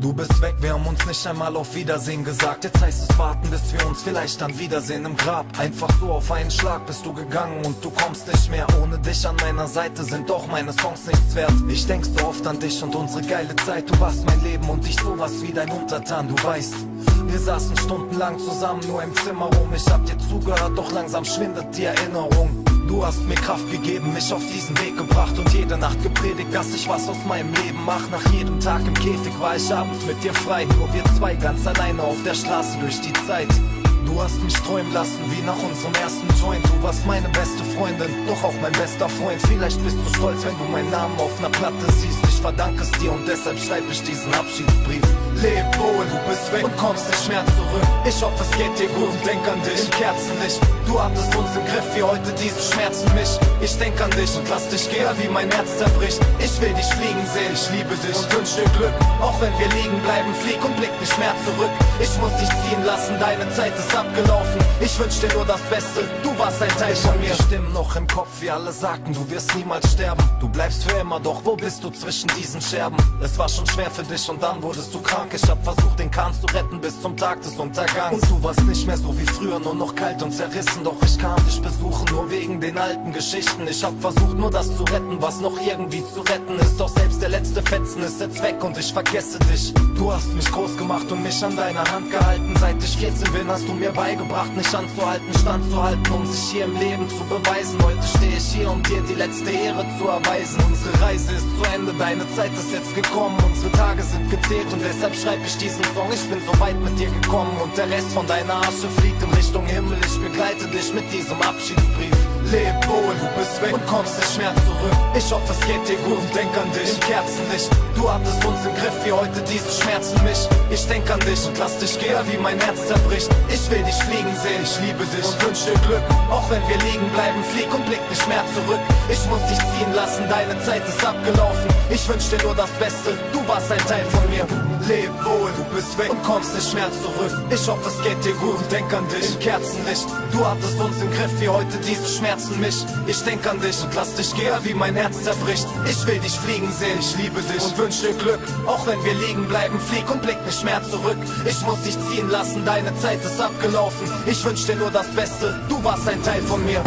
Du bist weg, wir haben uns nicht einmal auf Wiedersehen gesagt. Jetzt heißt es warten, bis wir uns vielleicht dann wiedersehen im Grab. Einfach so auf einen Schlag bist du gegangen und du kommst nicht mehr. Ohne dich an meiner Seite sind doch meine Songs nichts wert. Ich denk so oft an dich und unsere geile Zeit. Du warst mein Leben und ich sowas wie dein Untertan, du weißt. Wir saßen stundenlang zusammen nur im Zimmer rum. Ich hab dir zugehört, doch langsam schwindet die Erinnerung. Du hast mir Kraft gegeben, mich auf diesen Weg gebracht und jede Nacht gepredigt, dass ich was aus meinem Leben mach. Nach jedem Tag im Käfig war ich abends mit dir frei, nur wir zwei ganz alleine auf der Straße durch die Zeit. Du hast mich träumen lassen wie nach unserem ersten Joint. Du warst meine beste Freundin, doch auch mein bester Freund. Vielleicht bist du stolz, wenn du meinen Namen auf einer Platte siehst. Ich verdanke es dir und deshalb schreibe ich diesen Abschiedsbrief. Leb wohl, du bist weg und kommst nicht mehr zurück. Ich hoffe, es geht dir gut und denk an dich im Kerzenlicht. Du hattest uns im Griff, wie heute diese Schmerzen mich. Ich denk an dich und lass dich gehen, wie mein Herz zerbricht. Ich will dich fliegen sehen, ich liebe dich und wünsch dir Glück. Auch wenn wir liegen bleiben, flieg und blick nicht mehr zurück. Ich muss dich ziehen lassen, deine Zeit ist abgelaufen. Ich wünsch dir nur das Beste, du warst ein Teil von mir. Stimmen noch im Kopf, wie alle sagten, du wirst niemals sterben. Du bleibst für immer, doch wo bist du zwischen diesen Scherben? Es war schon schwer für dich und dann wurdest du krank. Ich hab versucht, den Kahn zu retten bis zum Tag des Untergangs. Und du warst nicht mehr so wie früher, nur noch kalt und zerrissen. Doch ich kam dich besuchen, nur wegen den alten Geschichten. Ich hab versucht, nur das zu retten, was noch irgendwie zu retten ist. Doch selbst der letzte Fetzen ist jetzt weg und ich vergesse dich. Du hast mich groß gemacht und mich an deiner Hand gehalten. Seit ich 14 bin, hast du mir beigebracht, nicht anzuhalten, standzuhalten, um sich hier im Leben zu beweisen. Heute stehe ich hier, um dir die letzte Ehre zu erweisen. Unsere Reise ist zu Ende, deine Zeit ist jetzt gekommen. Unsere Tage sind gezählt und deshalb schreib ich diesen Song. Ich bin so weit mit dir gekommen und der Rest von deiner Asche fliegt in Richtung Himmel. Ich begleite dich mit diesem Abschiedsbrief. Leb wohl, du bist weg und kommst nicht mehr zurück. Ich hoffe, es geht dir gut und denk an dich im Kerzenlicht. Du hattest uns im Griff, wie heute diese Schmerzen mich. Ich denk an dich und lass dich gehen, wie mein Herz zerbricht. Ich will dich fliegen sehen, ich liebe dich und wünsch dir Glück. Auch wenn wir liegen bleiben, flieg und blick nicht mehr zurück. Ich muss dich ziehen lassen, deine Zeit ist abgelaufen. Ich wünsch dir nur das Beste, du warst ein Teil von mir. Leb wohl, du bist weg und kommst nicht mehr zurück. Ich hoffe, es geht dir gut und denk an dich im Kerzenlicht. Du hattest uns im Griff, wie heute diese Schmerzen mich. Ich denk an dich und lass dich gehen, wie mein Herz zerbricht. Ich will dich fliegen sehen, ich liebe dich und wünsch dir Glück. Auch wenn wir liegen bleiben, flieg und blick nicht mehr zurück. Ich muss dich ziehen lassen, deine Zeit ist abgelaufen. Ich wünsch dir nur das Beste, du warst ein Teil von mir.